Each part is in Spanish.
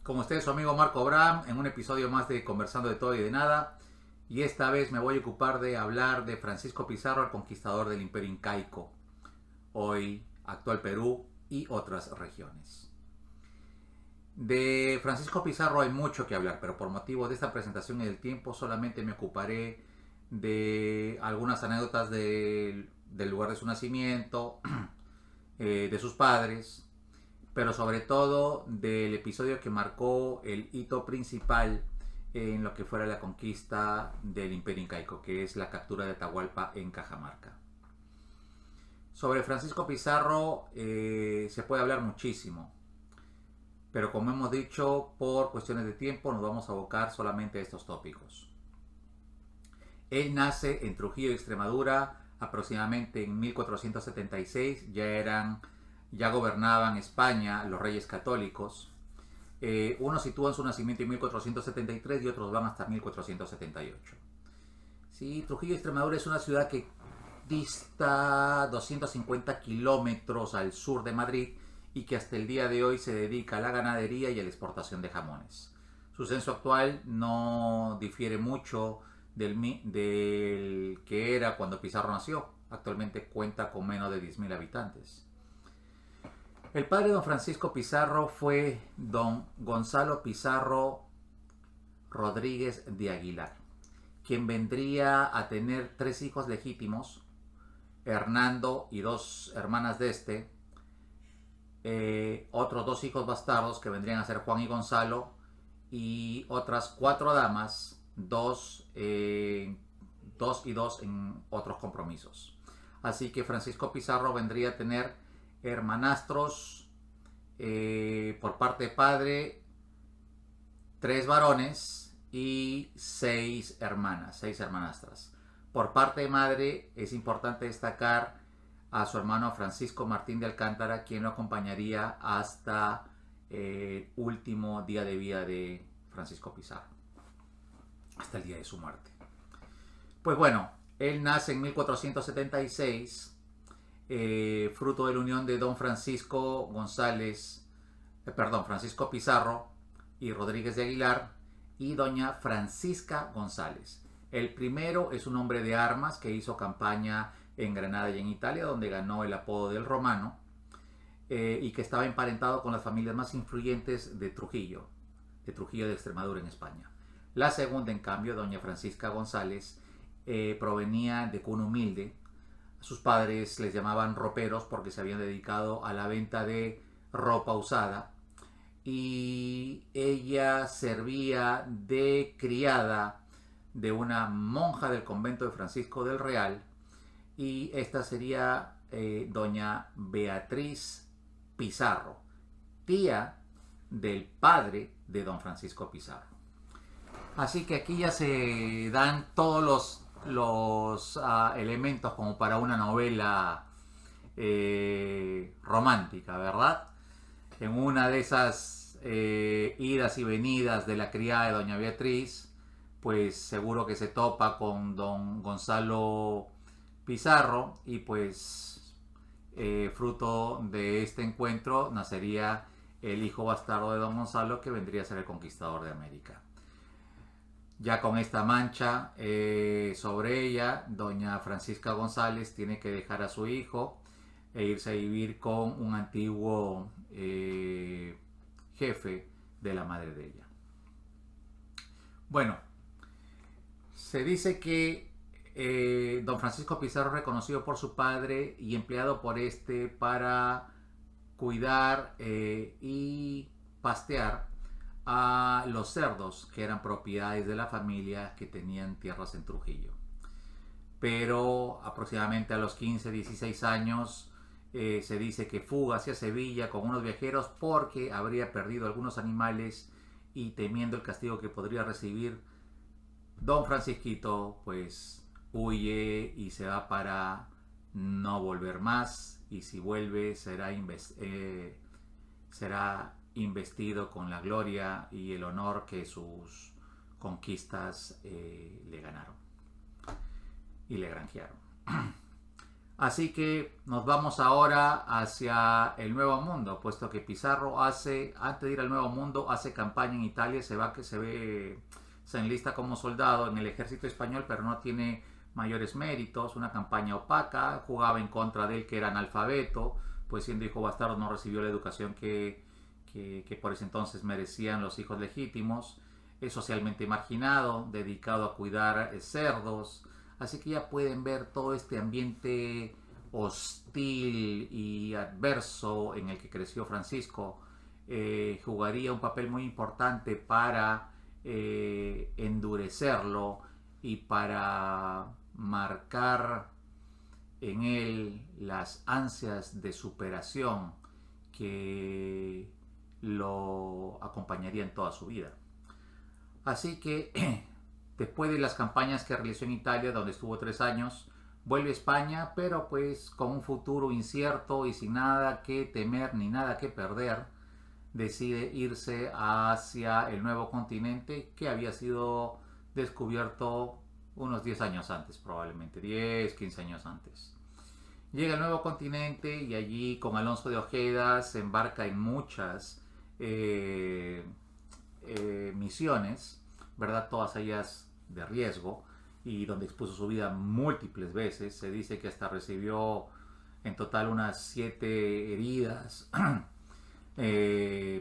Con ustedes su amigo Marco Bram en un episodio más de Conversando de Todo y de Nada. Y esta vez me voy a ocupar de hablar de Francisco Pizarro, el conquistador del Imperio Incaico, hoy actual Perú y otras regiones. De Francisco Pizarro hay mucho que hablar, pero por motivo de esta presentación y del tiempo solamente me ocuparé de algunas anécdotas del lugar de su nacimiento, de sus padres, pero sobre todo del episodio que marcó el hito principal en lo que fuera la conquista del Imperio Incaico, que es la captura de Atahualpa en Cajamarca. Sobre Francisco Pizarro se puede hablar muchísimo, pero como hemos dicho, por cuestiones de tiempo nos vamos a abocar solamente a estos tópicos. Él nace en Trujillo, Extremadura, aproximadamente en 1476. Ya gobernaban España los reyes católicos. Unos sitúan su nacimiento en 1473 y otros van hasta 1478. Sí, Trujillo, Extremadura es una ciudad que dista 250 kilómetros al sur de Madrid y que hasta el día de hoy se dedica a la ganadería y a la exportación de jamones. Su censo actual no difiere mucho del que era cuando Pizarro nació. Actualmente cuenta con menos de 10.000 habitantes. El padre de don Francisco Pizarro fue don Gonzalo Pizarro Rodríguez de Aguilar, quien vendría a tener 3 hijos legítimos, Hernando y 2 hermanas de otros 2 hijos bastardos que vendrían a ser Juan y Gonzalo, y otras 4 damas, 2 y 2 en otros compromisos. Así que Francisco Pizarro vendría a tener hermanastros por parte de padre, 3 varones y 6 hermanas, 6 hermanastras. Por parte de madre es importante destacar a su hermano Francisco Martín de Alcántara, quien lo acompañaría hasta el último día de vida de Francisco Pizarro, hasta el día de su muerte. Pues bueno, él nace en 1476, fruto de la unión de don Francisco Francisco Pizarro y Rodríguez de Aguilar y doña Francisca González. El primero es un hombre de armas que hizo campaña en Granada y en Italia, donde ganó el apodo del Romano, y que estaba emparentado con las familias más influyentes de Trujillo de Extremadura en España. La segunda, en cambio, doña Francisca González, provenía de cuna humilde. Sus padres les llamaban roperos porque se habían dedicado a la venta de ropa usada, y ella servía de criada de una monja del convento de Francisco del Real, y esta sería doña Beatriz Pizarro, tía del padre de don Francisco Pizarro. Así que aquí ya se dan todos los elementos como para una novela romántica, ¿verdad? En una de esas idas y venidas de la criada de doña Beatriz, pues seguro que se topa con don Gonzalo Pizarro, y pues fruto de este encuentro nacería el hijo bastardo de don Gonzalo, que vendría a ser el conquistador de América. Ya con esta mancha sobre ella, doña Francisca González tiene que dejar a su hijo e irse a vivir con un antiguo jefe de la madre de ella. Bueno, se dice que don Francisco Pizarro, reconocido por su padre y empleado por este para cuidar y pastear a los cerdos que eran propiedades de la familia que tenían tierras en Trujillo. Pero aproximadamente a los 15, 16 años se dice que fuga hacia Sevilla con unos viajeros porque habría perdido algunos animales, y temiendo el castigo que podría recibir, don Francisquito pues huye y se va para no volver más, y si vuelve será investido con la gloria y el honor que sus conquistas le ganaron y le granjearon. Así que nos vamos ahora hacia el Nuevo Mundo, puesto que Pizarro antes de ir al Nuevo Mundo, hace campaña en Italia, se enlista como soldado en el ejército español, pero no tiene mayores méritos, una campaña opaca, jugaba en contra de él que era analfabeto, pues siendo hijo bastardo no recibió la educación que por ese entonces merecían los hijos legítimos, es socialmente marginado, dedicado a cuidar cerdos. Así que ya pueden ver todo este ambiente hostil y adverso en el que creció Francisco. Jugaría un papel muy importante para endurecerlo y para marcar en él las ansias de superación que lo acompañarían toda su vida. Así que después de las campañas que realizó en Italia, donde estuvo 3 años, vuelve a España, pero pues con un futuro incierto y sin nada que temer ni nada que perder, decide irse hacia el nuevo continente que había sido descubierto unos 10 años antes, probablemente 10, 15 años antes. Llega al nuevo continente y allí con Alonso de Ojeda se embarca en muchas misiones, ¿verdad? Todas ellas de riesgo y donde expuso su vida múltiples veces. Se dice que hasta recibió en total unas 7 heridas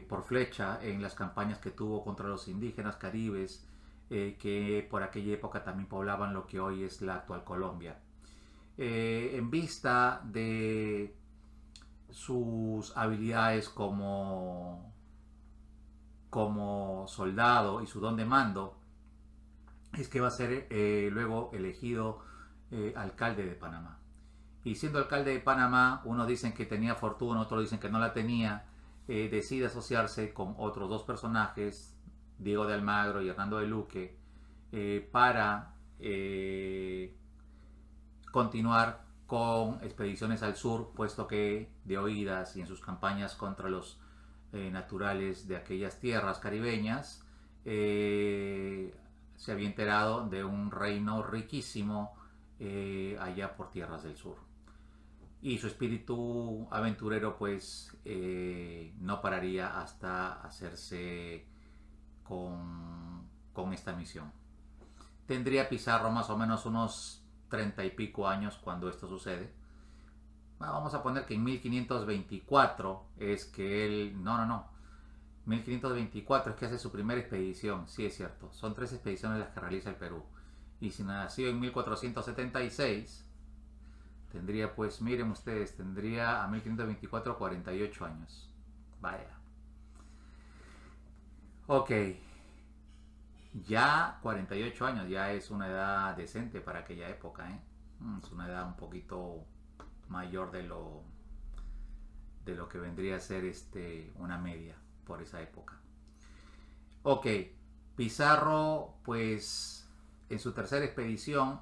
por flecha en las campañas que tuvo contra los indígenas caribes que por aquella época también poblaban lo que hoy es la actual Colombia. En vista de sus habilidades como soldado y su don de mando, es que va a ser luego elegido alcalde de Panamá. Y siendo alcalde de Panamá, unos dicen que tenía fortuna, otros dicen que no la tenía, decide asociarse con otros dos personajes, Diego de Almagro y Hernando de Luque, para continuar con expediciones al sur, puesto que de oídas y en sus campañas contra los naturales de aquellas tierras caribeñas, se había enterado de un reino riquísimo allá por tierras del sur. Y su espíritu aventurero pues no pararía hasta hacerse con esta misión. Tendría Pizarro más o menos unos 30 y pico años cuando esto sucede. Vamos a poner que en 1524 es que él... No. 1524 es que hace su primera expedición, sí es cierto. Son 3 expediciones las que realiza el Perú. Y si nació en 1476, tendría pues, miren ustedes, tendría a 1524 48 años. Vaya. Ok. Ya 48 años ya es una edad decente para aquella época, ¿eh? Es una edad un poquito mayor de lo que vendría a ser una media por esa época. Ok, Pizarro pues en su tercera expedición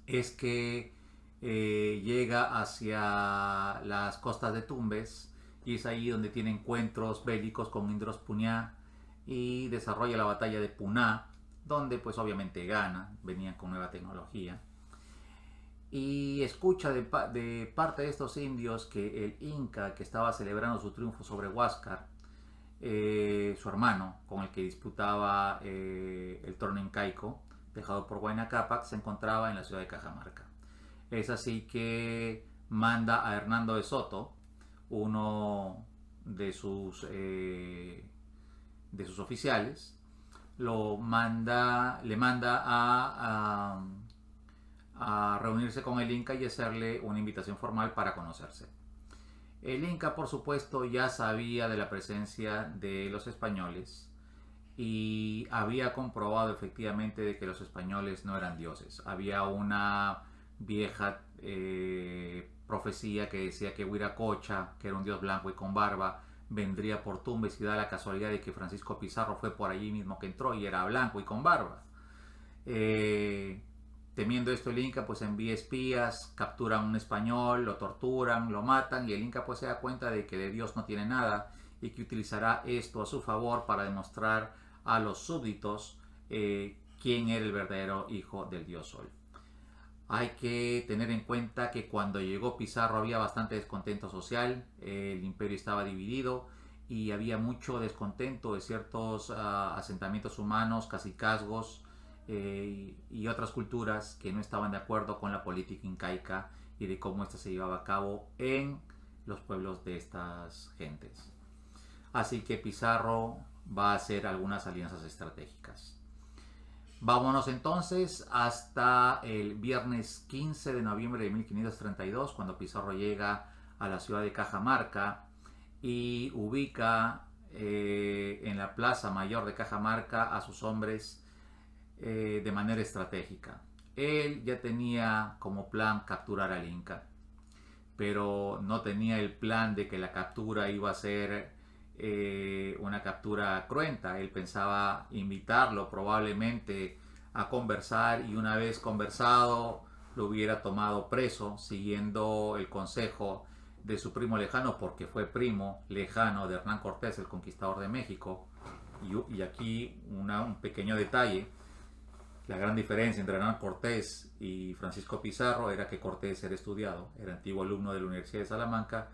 es que llega hacia las costas de Tumbes y es ahí donde tiene encuentros bélicos con Indros Puñá y desarrolla la batalla de Puná, donde pues obviamente gana, venían con nueva tecnología. Y escucha de parte de estos indios que el Inca, que estaba celebrando su triunfo sobre Huáscar, su hermano, con el que disputaba el torneo incaico, dejado por Huayna Cápac, se encontraba en la ciudad de Cajamarca. Es así que manda a Hernando de Soto, uno de sus oficiales, le manda a reunirse con el Inca y hacerle una invitación formal para conocerse. El Inca, por supuesto, ya sabía de la presencia de los españoles y había comprobado efectivamente de que los españoles no eran dioses. Había una vieja profecía que decía que Huiracocha, que era un dios blanco y con barba, vendría por Tumbes y da la casualidad de que Francisco Pizarro fue por allí mismo que entró y era blanco y con barba. Temiendo esto el Inca pues envía espías, capturan a un español, lo torturan, lo matan y el Inca pues se da cuenta de que de Dios no tiene nada y que utilizará esto a su favor para demostrar a los súbditos quién era el verdadero hijo del dios Sol. Hay que tener en cuenta que cuando llegó Pizarro había bastante descontento social, el imperio estaba dividido y había mucho descontento de ciertos asentamientos humanos, cacicazgos y otras culturas que no estaban de acuerdo con la política incaica y de cómo ésta se llevaba a cabo en los pueblos de estas gentes. Así que Pizarro va a hacer algunas alianzas estratégicas. Vámonos entonces hasta el viernes 15 de noviembre de 1532, cuando Pizarro llega a la ciudad de Cajamarca y ubica en la plaza mayor de Cajamarca a sus hombres de manera estratégica. Él ya tenía como plan capturar al Inca, pero no tenía el plan de que la captura iba a ser una captura cruenta. Él pensaba invitarlo probablemente a conversar y una vez conversado lo hubiera tomado preso siguiendo el consejo de su primo lejano, porque fue primo lejano de Hernán Cortés, el conquistador de México. Y aquí un pequeño detalle: la gran diferencia entre Hernán Cortés y Francisco Pizarro era que Cortés era estudiado, era antiguo alumno de la Universidad de Salamanca,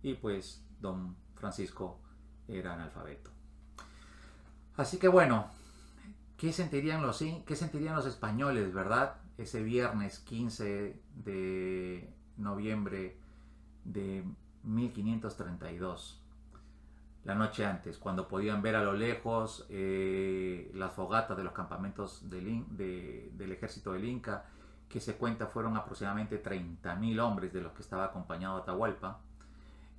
y pues don Francisco era analfabeto. Así que bueno, ¿qué sentirían los españoles, verdad? Ese viernes 15 de noviembre de 1532, la noche antes, cuando podían ver a lo lejos las fogatas de los campamentos del ejército del Inca, que se cuenta fueron aproximadamente 30.000 hombres de los que estaba acompañado Atahualpa,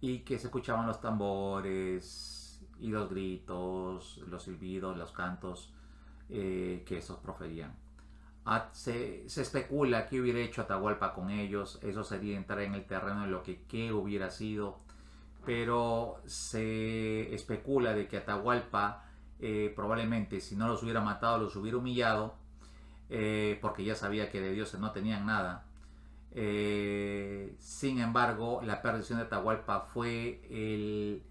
y que se escuchaban los tambores y los gritos, los silbidos, los cantos que estos proferían. Se especula qué hubiera hecho Atahualpa con ellos. Eso sería entrar en el terreno de lo que qué hubiera sido, pero se especula de que Atahualpa probablemente, si no los hubiera matado, los hubiera humillado, porque ya sabía que de dioses no tenían nada. Sin embargo, la perdición de Atahualpa fue el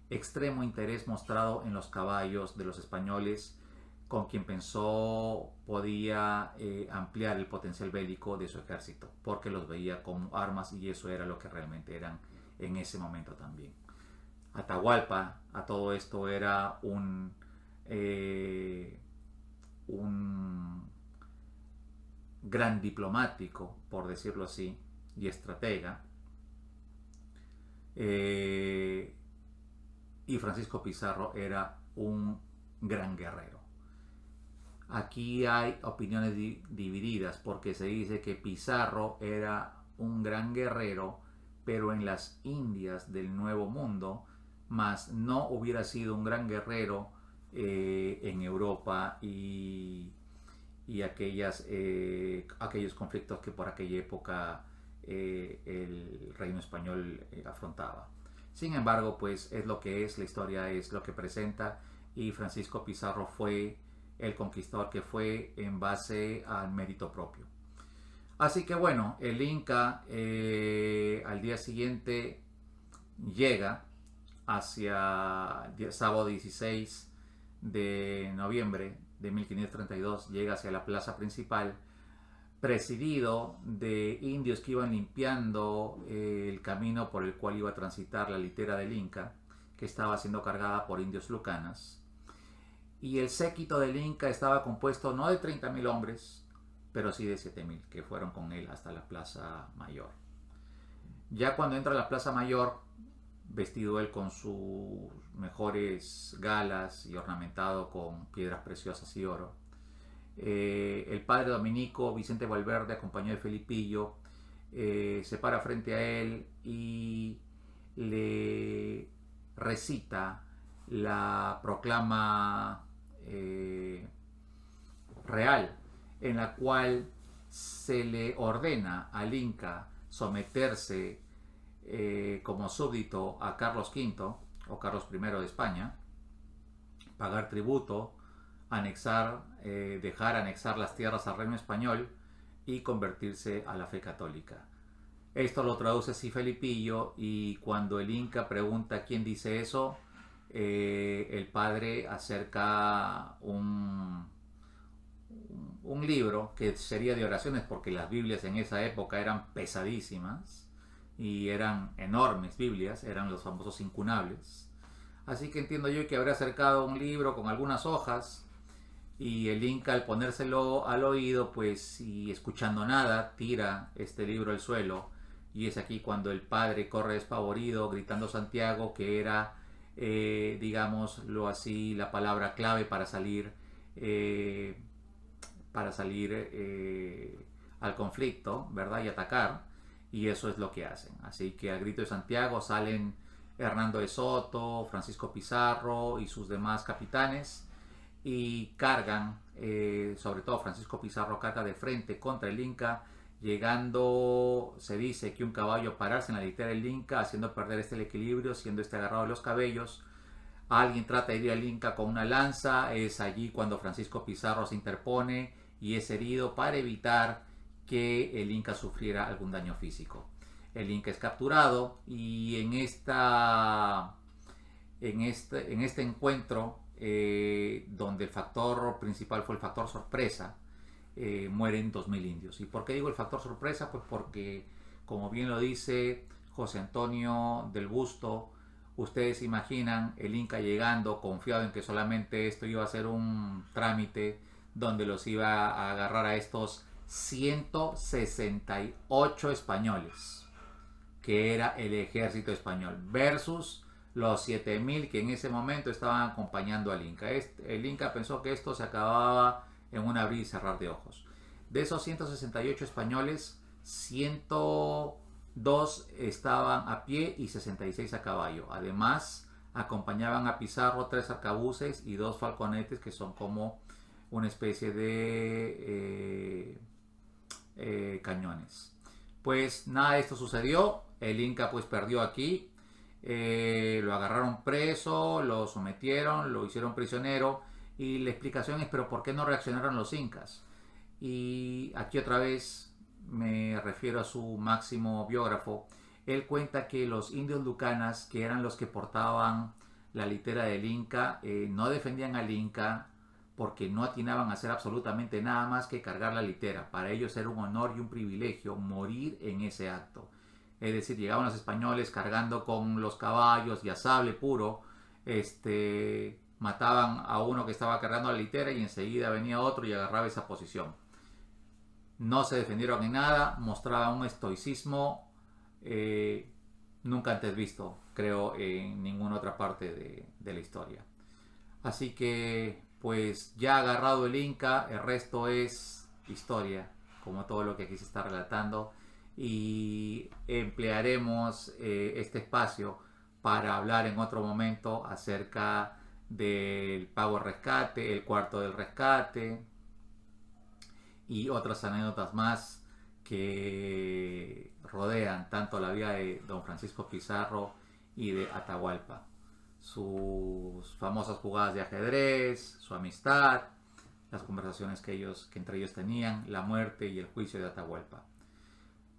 extremo interés mostrado en los caballos de los españoles, con quien pensó podía ampliar el potencial bélico de su ejército, porque los veía como armas, y eso era lo que realmente eran en ese momento también. Atahualpa a todo esto era un gran diplomático, por decirlo así, y estratega. Y Francisco Pizarro era un gran guerrero. Aquí hay opiniones divididas, porque se dice que Pizarro era un gran guerrero, pero en las Indias del Nuevo Mundo, más no hubiera sido un gran guerrero en Europa y aquellos conflictos que por aquella época el reino español afrontaba. Sin embargo, pues es lo que es, la historia es lo que presenta, y Francisco Pizarro fue el conquistador que fue en base al mérito propio. Así que bueno, el Inca al día siguiente llega hacia sábado 16 de noviembre de 1532, llega hacia la plaza principal, presidido de indios que iban limpiando el camino por el cual iba a transitar la litera del Inca, que estaba siendo cargada por indios lucanas. Y el séquito del Inca estaba compuesto no de 30.000 hombres, pero sí de 7.000, que fueron con él hasta la Plaza Mayor. Ya cuando entra a la Plaza Mayor, vestido él con sus mejores galas y ornamentado con piedras preciosas y oro, el padre dominico Vicente Valverde, acompañado de Felipillo, se para frente a él y le recita la proclama real, en la cual se le ordena al Inca someterse como súbdito a Carlos V o Carlos I de España, pagar tributo, dejar anexar las tierras al reino español y convertirse a la fe católica. Esto lo traduce así Felipillo, y cuando el Inca pregunta quién dice eso, el padre acerca un libro que sería de oraciones, porque las Biblias en esa época eran pesadísimas y eran enormes Biblias, eran los famosos incunables. Así que entiendo yo que habrá acercado un libro con algunas hojas y el Inca, al ponérselo al oído, pues, y escuchando nada, tira este libro al suelo. Y es aquí cuando el padre corre despavorido gritando Santiago, que era, digámoslo así, la palabra clave eh, para salir al conflicto, ¿verdad? Y atacar. Y eso es lo que hacen. Así que al grito de Santiago salen Hernando de Soto, Francisco Pizarro y sus demás capitanes y cargan, sobre todo Francisco Pizarro carga de frente contra el Inca, llegando, se dice que un caballo pararse en la litera del Inca, haciendo perder el equilibrio, siendo agarrado de los cabellos. Alguien trata de herir al Inca con una lanza, es allí cuando Francisco Pizarro se interpone y es herido para evitar que el Inca sufriera algún daño físico. El Inca es capturado y en este encuentro, donde el factor principal fue el factor sorpresa, mueren 2000 indios. ¿Y por qué digo el factor sorpresa? Pues porque, como bien lo dice José Antonio del Busto, ustedes imaginan el Inca llegando confiado en que solamente esto iba a ser un trámite donde los iba a agarrar a estos 168 españoles, que era el ejército español, versus los 7000 que en ese momento estaban acompañando al Inca. El Inca pensó que esto se acababa en un abrir y cerrar de ojos. De esos 168 españoles, 102 estaban a pie y 66 a caballo. Además, acompañaban a Pizarro 3 arcabuces y 2 falconetes, que son como una especie de cañones. Pues nada de esto sucedió. El Inca pues perdió aquí. Lo agarraron preso, lo sometieron, lo hicieron prisionero. Y la explicación es, pero ¿por qué no reaccionaron los incas? Y aquí otra vez me refiero a su máximo biógrafo. Él cuenta que los indios lucanas, que eran los que portaban la litera del Inca, no defendían al Inca porque no atinaban a hacer absolutamente nada más que cargar la litera. Para ellos era un honor y un privilegio morir en ese acto. Es decir, llegaban los españoles cargando con los caballos y a sable puro, mataban a uno que estaba cargando la litera y enseguida venía otro y agarraba esa posición. No se defendieron en nada, mostraban un estoicismo nunca antes visto, creo, en ninguna otra parte de la historia. Así que, pues ya agarrado el Inca, el resto es historia, como todo lo que aquí se está relatando. Y emplearemos este espacio para hablar en otro momento acerca del pago al rescate, el cuarto del rescate y otras anécdotas más que rodean tanto la vida de don Francisco Pizarro y de Atahualpa. Sus famosas jugadas de ajedrez, su amistad, las conversaciones que entre ellos tenían, la muerte y el juicio de Atahualpa.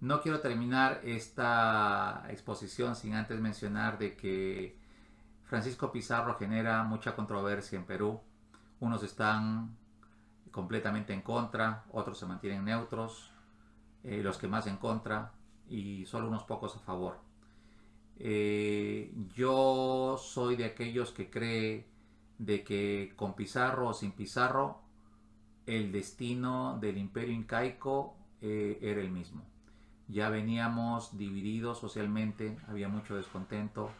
No quiero terminar esta exposición sin antes mencionar de que Francisco Pizarro genera mucha controversia en Perú. Unos están completamente en contra, otros se mantienen neutros, los que más en contra y solo unos pocos a favor. Yo soy de aquellos que cree de que con Pizarro o sin Pizarro el destino del imperio incaico era el mismo. Ya veníamos divididos socialmente, había mucho descontento.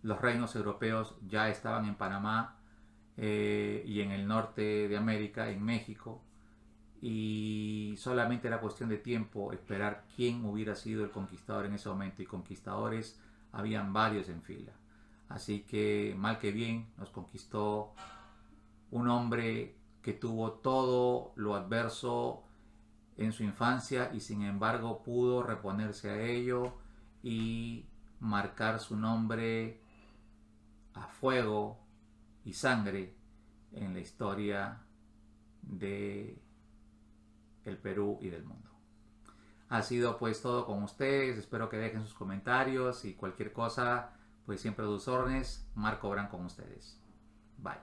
Los reinos europeos ya estaban en Panamá y en el norte de América, en México, y solamente era cuestión de tiempo esperar quién hubiera sido el conquistador en ese momento, y conquistadores habían varios en fila. Así que mal que bien nos conquistó un hombre que tuvo todo lo adverso en su infancia y sin embargo pudo reponerse a ello y marcar su nombre a fuego y sangre en la historia de el Perú y del mundo. Ha sido pues todo con ustedes, espero que dejen sus comentarios y cualquier cosa, pues siempre a sus órdenes. Marco Brand con ustedes. Bye.